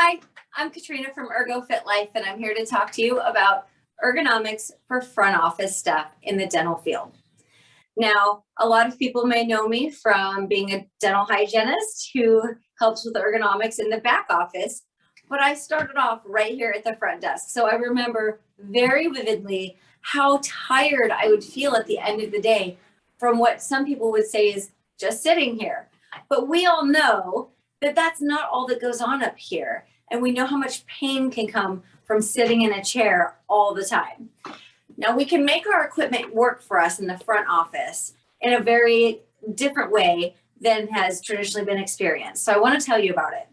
Hi, I'm Katrina from Ergo Fit Life, and I'm here to talk to you about ergonomics for front office stuff in the dental field. Now, a lot of people may know me from being a dental hygienist who helps with ergonomics in the back office, but I started off right here at the front desk. So I remember very vividly how tired I would feel at the end of the day from what some people would say is just sitting here. But we all know that that's not all that goes on up here. And we know how much pain can come from sitting in a chair all the time. Now, we can make our equipment work for us in the front office in a very different way than has traditionally been experienced. So I want to tell you about it.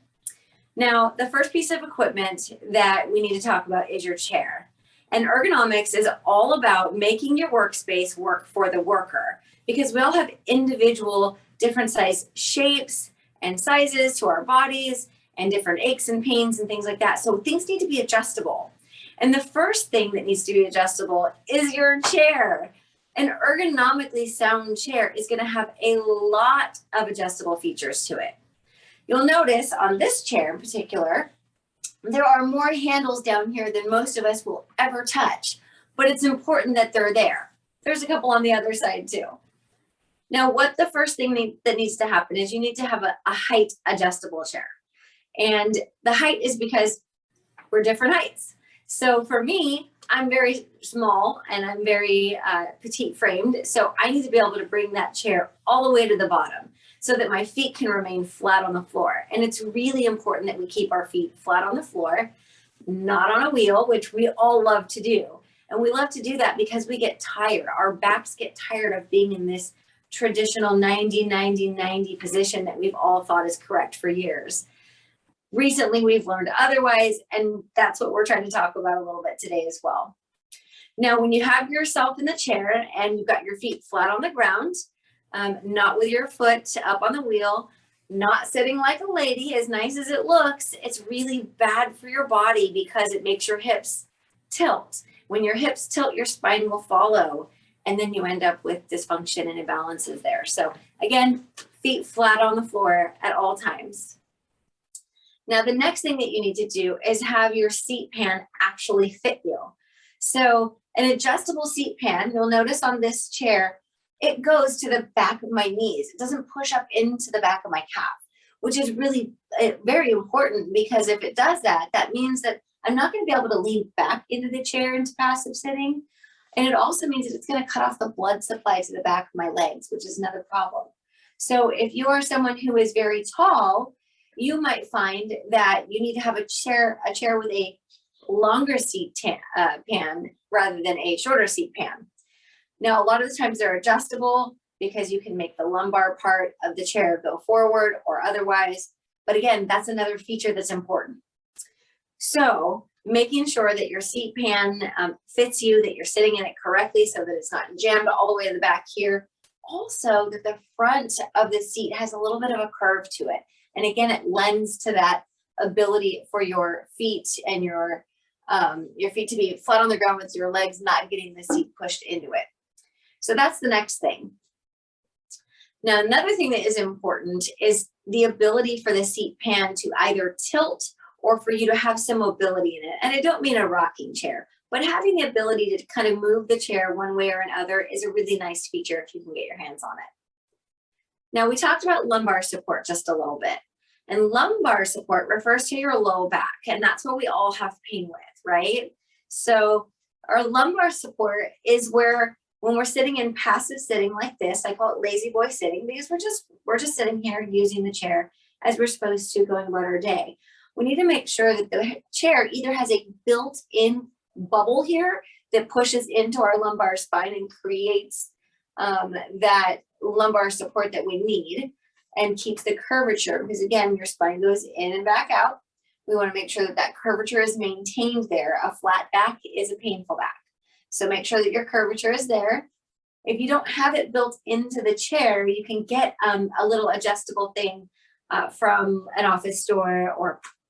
Now, the first piece of equipment that we need to talk about is your chair. And ergonomics is all about making your workspace work for the worker, because we all have individual different size shapes and sizes to our bodies and different aches and pains and things like that. So things need to be adjustable. And the first thing that needs to be adjustable is your chair. An ergonomically sound chair is going to have a lot of adjustable features to it. You'll notice on this chair in particular, there are more handles down here than most of us will ever touch, but it's important that they're there. There's a couple on the other side too. Now, what the first thing that needs to happen is you need to have a height adjustable chair. And the height is because we're different heights. So for me, I'm very small and I'm very petite framed. So I need to be able to bring that chair all the way to the bottom so that my feet can remain flat on the floor. And it's really important that we keep our feet flat on the floor, not on a wheel, which we all love to do. And we love to do that because we get tired. Our backs get tired of being in this traditional 90-90-90 position that we've all thought is correct for years. Recently, we've learned otherwise, and that's what we're trying to talk about a little bit today as well. Now, when you have yourself in the chair and you've got your feet flat on the ground, not with your foot up on the wheel, not sitting like a lady, as nice as it looks, it's really bad for your body because it makes your hips tilt. When your hips tilt, your spine will follow, and then you end up with dysfunction and imbalances there. So again, feet flat on the floor at all times. Now, the next thing that you need to do is have your seat pan actually fit you. So an adjustable seat pan, you'll notice on this chair, it goes to the back of my knees. It doesn't push up into the back of my calf, which is really very important, because if it does that, that means that I'm not going to be able to lean back into the chair into passive sitting. And it also means that it's going to cut off the blood supply to the back of my legs, which is another problem. So if you are someone who is very tall, you might find that you need to have a chair with a longer seat pan rather than a shorter seat pan. Now, a lot of the times they're adjustable because you can make the lumbar part of the chair go forward or otherwise. But again, that's another feature that's important. So making sure that your seat pan fits you, that you're sitting in it correctly so that it's not jammed all the way to the back here. Also, that the front of the seat has a little bit of a curve to it. And again, it lends to that ability for your feet and your feet to be flat on the ground with your legs not getting the seat pushed into it. So that's the next thing. Now, another thing that is important is the ability for the seat pan to either tilt or for you to have some mobility in it. And I don't mean a rocking chair, but having the ability to kind of move the chair one way or another is a really nice feature if you can get your hands on it. Now, we talked about lumbar support just a little bit. And lumbar support refers to your low back, and that's what we all have pain with, right? So our lumbar support is where, when we're sitting in passive sitting like this, I call it lazy boy sitting, because we're just sitting here using the chair as we're supposed to, going about our day. We need to make sure that the chair either has a built-in bubble here that pushes into our lumbar spine and creates that lumbar support that we need and keeps the curvature, because again, your spine goes in and back out. We want to make sure that that curvature is maintained there. A flat back is a painful back. So make sure that your curvature is there. If you don't have it built into the chair, you can get a little adjustable thing from an office store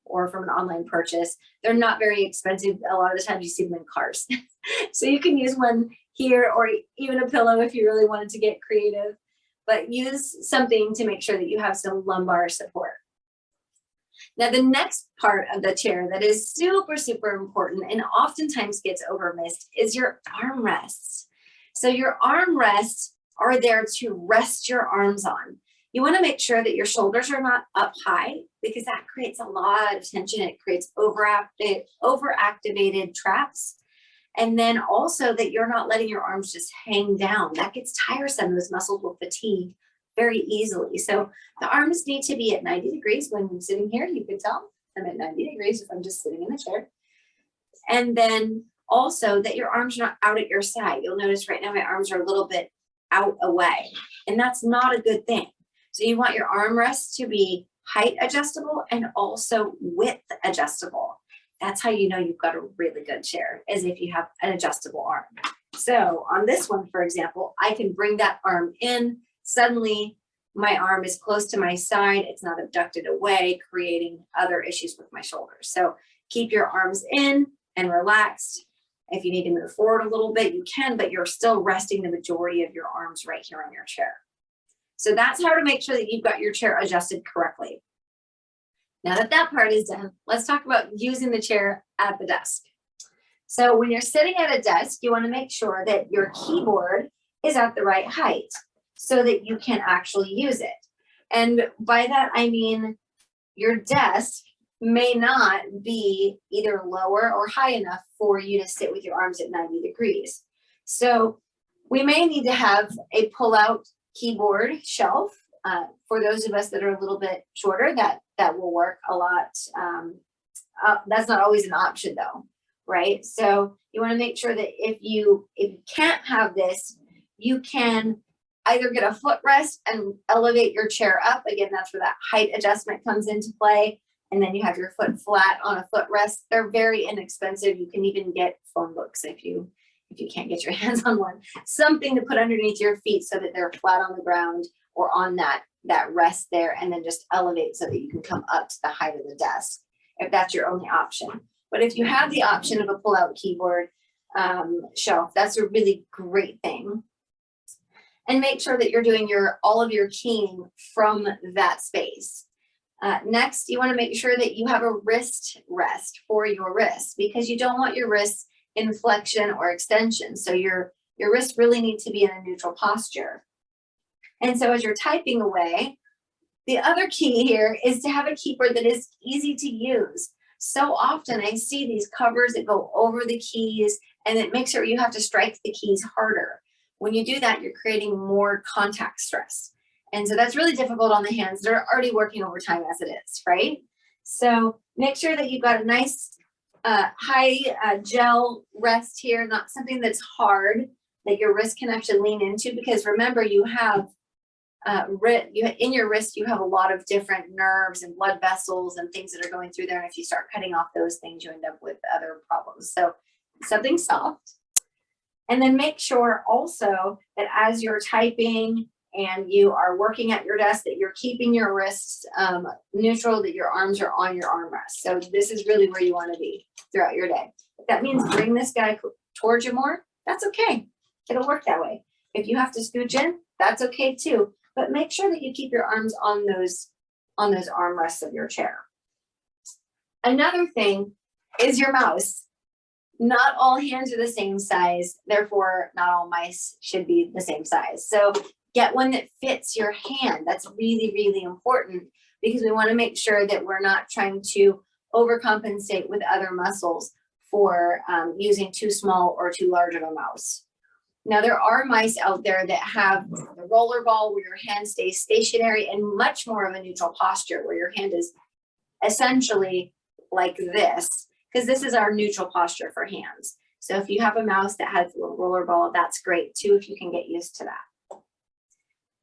or from an online purchase. They're not very expensive. A lot of the times you see them in cars. So you can use one here or even a pillow if you really wanted to get creative, but use something to make sure that you have some lumbar support. Now, the next part of the chair that is super, super important and oftentimes gets overmissed is your armrests. So your armrests are there to rest your arms on. You want to make sure that your shoulders are not up high because that creates a lot of tension. It creates overactivated traps. And then also that you're not letting your arms just hang down. That gets tiresome. Those muscles will fatigue very easily. So the arms need to be at 90 degrees. When I'm sitting here, you can tell I'm at 90 degrees if I'm just sitting in a chair. And then also that your arms are not out at your side. You'll notice right now my arms are a little bit out away, and that's not a good thing. So you want your armrests to be height adjustable and also width adjustable. That's how you know you've got a really good chair, is if you have an adjustable arm. So on this one, for example, I can bring that arm in. Suddenly my arm is close to my side. It's not abducted away, creating other issues with my shoulders. So keep your arms in and relaxed. If you need to move forward a little bit, you can, but you're still resting the majority of your arms right here on your chair. So that's how to make sure that you've got your chair adjusted correctly. Now that that part is done, let's talk about using the chair at the desk. So when you're sitting at a desk, you want to make sure that your keyboard is at the right height so that you can actually use it. And by that, I mean your desk may not be either lower or high enough for you to sit with your arms at 90 degrees. So we may need to have a pull-out keyboard shelf. For those of us that are a little bit shorter, that will work a lot. That's not always an option though, right? So you want to make sure that if you can't have this, you can either get a footrest and elevate your chair up. Again, that's where that height adjustment comes into play. And then you have your foot flat on a footrest. They're very inexpensive. You can even get phone books if you can't get your hands on one. Something to put underneath your feet so that they're flat on the ground or on that rest there, and then just elevate so that you can come up to the height of the desk, if that's your only option. But if you have the option of a pull-out keyboard shelf, that's a really great thing. And make sure that you're doing all of your keying from that space. Next, you want to make sure that you have a wrist rest for your wrists, because you don't want your wrists in flexion or extension. So your wrists really need to be in a neutral posture. And so as you're typing away, the other key here is to have a keyboard that is easy to use. So often I see these covers that go over the keys, and it makes sure you have to strike the keys harder. When you do that, you're creating more contact stress. And so that's really difficult on the hands. They're already working overtime as it is, right? So make sure that you've got a nice high gel rest here, not something that's hard that your wrist can actually lean into, because remember, you have in your wrist, you have a lot of different nerves and blood vessels and things that are going through there. And if you start cutting off those things, you end up with other problems. So something soft. And then make sure also that as you're typing and you are working at your desk, that you're keeping your wrists neutral, that your arms are on your armrest. So this is really where you want to be throughout your day. If that means bring this guy towards you more, that's okay. It'll work that way. If you have to scooch in, that's okay too. But make sure that you keep your arms on those armrests of your chair. Another thing is your mouse. Not all hands are the same size, therefore not all mice should be the same size. So get one that fits your hand. That's really, really important, because we want to make sure that we're not trying to overcompensate with other muscles for using too small or too large of a mouse. Now, there are mice out there that have the roller ball where your hand stays stationary, and much more of a neutral posture where your hand is essentially like this, because this is our neutral posture for hands. So if you have a mouse that has a little roller ball, that's great too, if you can get used to that.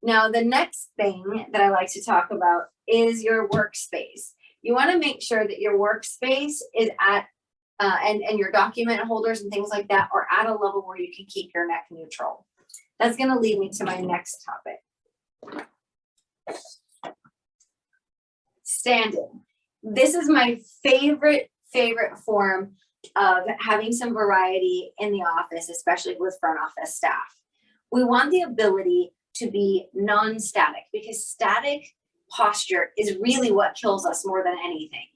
Now, the next thing that I like to talk about is your workspace. You want to make sure that your workspace is at and your document holders and things like that are at a level where you can keep your neck neutral. That's going to lead me to my next topic. Standing. This is my favorite form of having some variety in the office, especially with front office staff. We want the ability to be non-static, because static posture is really what kills us more than anything.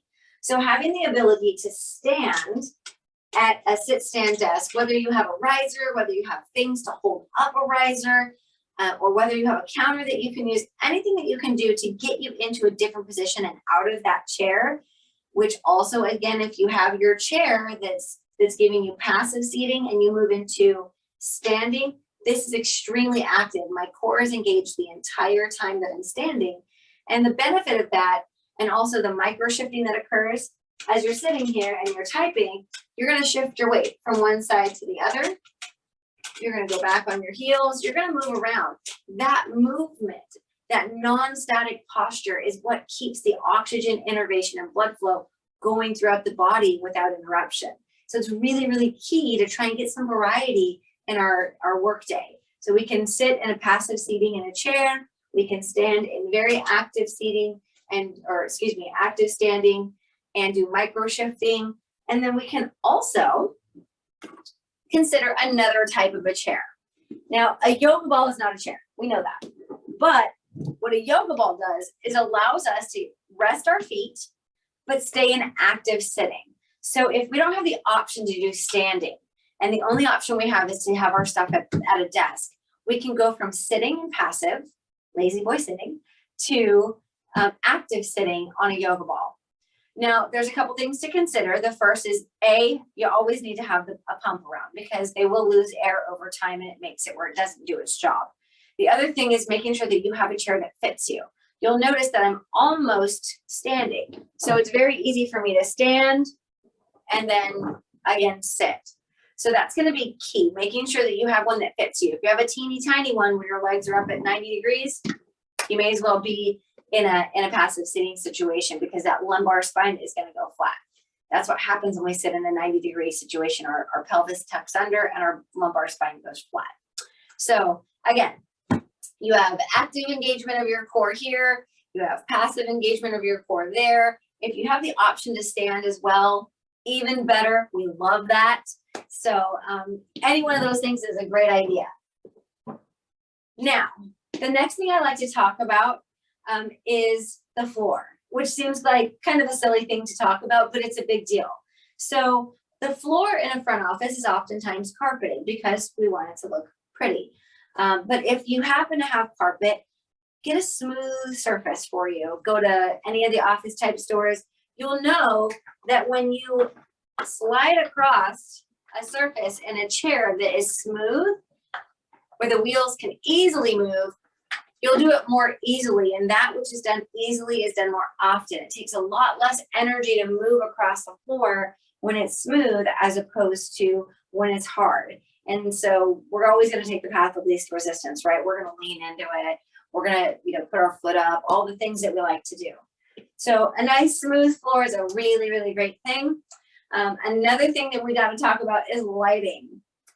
So having the ability to stand at a sit-stand desk, whether you have a riser, whether you have things to hold up a riser, or whether you have a counter that you can use, anything that you can do to get you into a different position and out of that chair, which also, again, if you have your chair that's giving you passive seating and you move into standing, this is extremely active. My core is engaged the entire time that I'm standing. And the benefit of that, and also the micro shifting that occurs as you're sitting here and you're typing, you're going to shift your weight from one side to the other. You're going to go back on your heels. You're going to move around. That movement, that non-static posture is what keeps the oxygen innervation and blood flow going throughout the body without interruption. So it's really, really key to try and get some variety in our work day. So we can sit in a passive seating in a chair. We can stand in very active seating active standing and do micro shifting. And then we can also consider another type of a chair. Now, a yoga ball is not a chair. We know that. But what a yoga ball does is allows us to rest our feet, but stay in active sitting. So if we don't have the option to do standing, and the only option we have is to have our stuff at a desk, we can go from sitting and passive, lazy boy sitting, to active sitting on a yoga ball. Now, there's a couple things to consider. The first is, you always need to have a pump around because they will lose air over time and it makes it where it doesn't do its job. The other thing is making sure that you have a chair that fits you. You'll notice that I'm almost standing. So it's very easy for me to stand and then again sit. So that's going to be key, making sure that you have one that fits you. If you have a teeny tiny one where your legs are up at 90 degrees, you may as well be in a passive sitting situation because that lumbar spine is going to go flat. That's what happens when we sit in a 90-degree situation. Our pelvis tucks under and our lumbar spine goes flat. So again, you have active engagement of your core here. You have passive engagement of your core there. If you have the option to stand as well, even better. We love that. So any one of those things is a great idea. Now, the next thing I like to talk about is the floor, which seems like kind of a silly thing to talk about, but it's a big deal. So the floor in a front office is oftentimes carpeted because we want it to look pretty. But if you happen to have carpet, get a smooth surface for you. Go to any of the office type stores. You'll know that when you slide across a surface in a chair that is smooth, where the wheels can easily move, you'll do it more easily. And that which is done easily is done more often. It takes a lot less energy to move across the floor when it's smooth as opposed to when it's hard. And so we're always going to take the path of least resistance, right? We're going to lean into it. We're going to, put our foot up, all the things that we like to do. So a nice smooth floor is a really, really great thing. Another thing that we got to talk about is lighting.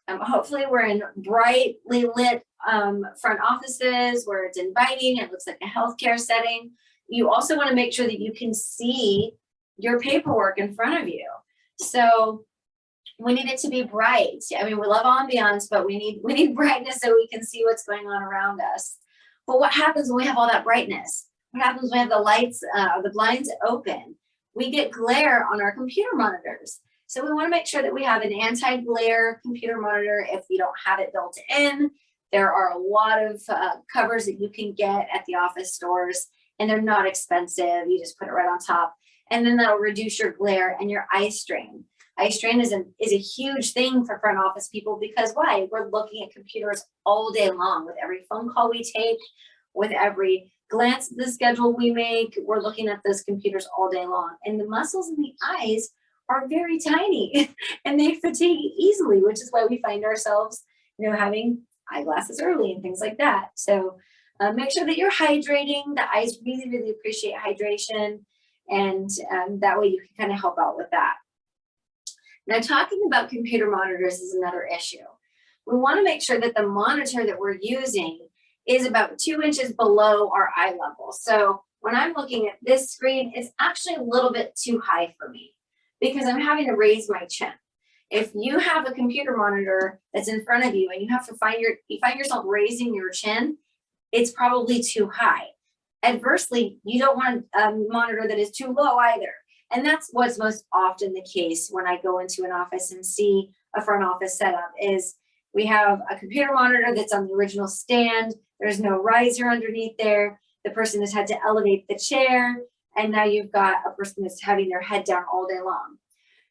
Hopefully we're in brightly lit front offices where it's inviting. It looks like a healthcare setting. You also want to make sure that you can see your paperwork in front of you. So we need it to be bright. I mean, we love ambiance, but we need brightness so we can see what's going on around us. But what happens when we have all that brightness? What happens when we have the lights, the blinds open? We get glare on our computer monitors. So we want to make sure that we have an anti-glare computer monitor if you don't have it built in. There are a lot of covers that you can get at the office stores, and they're not expensive. You just put it right on top, and then that'll reduce your glare and your eye strain. Eye strain is a huge thing for front office people because why? We're looking at computers all day long. With every phone call we take, with every glance at the schedule we make, we're looking at those computers all day long. And the muscles in the eyes are very tiny and they fatigue easily, which is why we find ourselves, having eyeglasses early and things like that. So make sure that you're hydrating. The eyes really, really appreciate hydration. And that way you can kind of help out with that. Now, talking about computer monitors is another issue. We want to make sure that the monitor that we're using is about 2 inches below our eye level. So when I'm looking at this screen, it's actually a little bit too high for me because I'm having to raise my chin. If you have a computer monitor that's in front of you and you have to find yourself raising your chin, it's probably too high. adversely, you don't want a monitor that is too low either. And that's what's most often the case when I go into an office and see a front office setup is we have a computer monitor that's on the original stand. There's no riser underneath there. The person has had to elevate the chair. And now you've got a person that's having their head down all day long.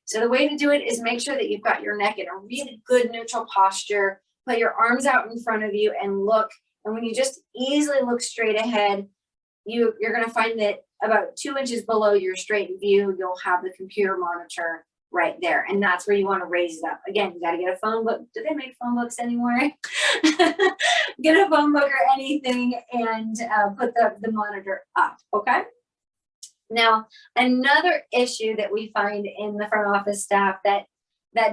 So the way to do it is make sure that you've got your neck in a really good neutral posture. Put your arms out in front of you and look. And when you just easily look straight ahead, you're going to find that about 2 inches below your straight view, you'll have the computer monitor right there. And that's where you want to raise it up. Again, you got to get a phone book. Do they make phone books anymore? Get a phone book or anything and put the monitor up, okay? Now, another issue that we find in the front office staff that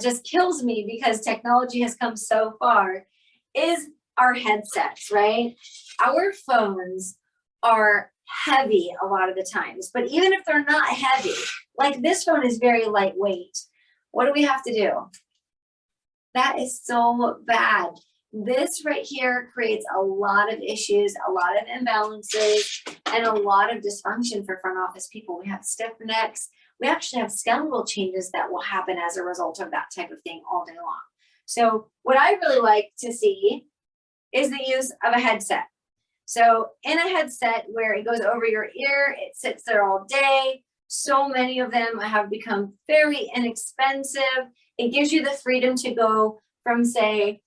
just kills me because technology has come so far is our headsets, right? Our phones are heavy a lot of the times, but even if they're not heavy, like this phone is very lightweight, what do we have to do? That is so bad. This right here creates a lot of issues, a lot of imbalances, and a lot of dysfunction for front office people. We have stiff necks. We actually have skeletal changes that will happen as a result of that type of thing all day long. So what I really like to see is the use of a headset. So in a headset where it goes over your ear, it sits there all day. So many of them have become very inexpensive. It gives you the freedom to go from, say,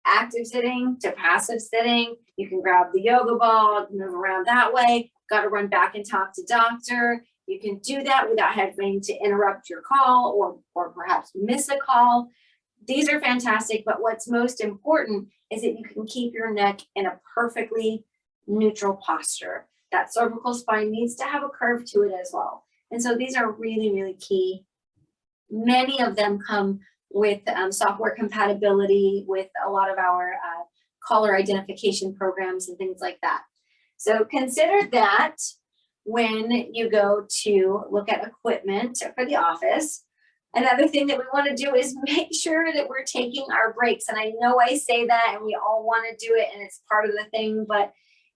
active sitting to passive sitting. You can grab the yoga ball, move around that way. Got to run back and talk to doctor. You can do that without having to interrupt your call or perhaps miss a call. These are fantastic, but what's most important is that you can keep your neck in a perfectly neutral posture. That cervical spine needs to have a curve to it as well. And so these are really, really key. Many of them come with software compatibility with a lot of our caller identification programs and things like that. So consider that when you go to look at equipment for the office. Another thing that we want to do is make sure that we're taking our breaks. And I know I say that and we all want to do it and it's part of the thing, but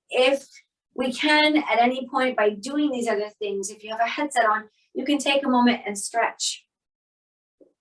if we can at any point by doing these other things, if you have a headset on, you can take a moment and stretch.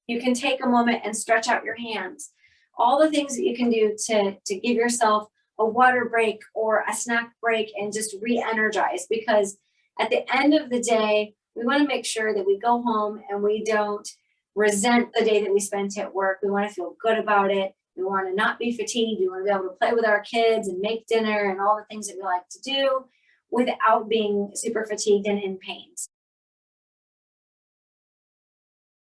You can take a moment and stretch out your hands. All the things that you can do to give yourself a water break or a snack break and just re-energize, because at the end of the day, we want to make sure that we go home and we don't resent the day that we spent at work. We want to feel good about it. We want to not be fatigued. We want to be able to play with our kids and make dinner and all the things that we like to do without being super fatigued and in pain.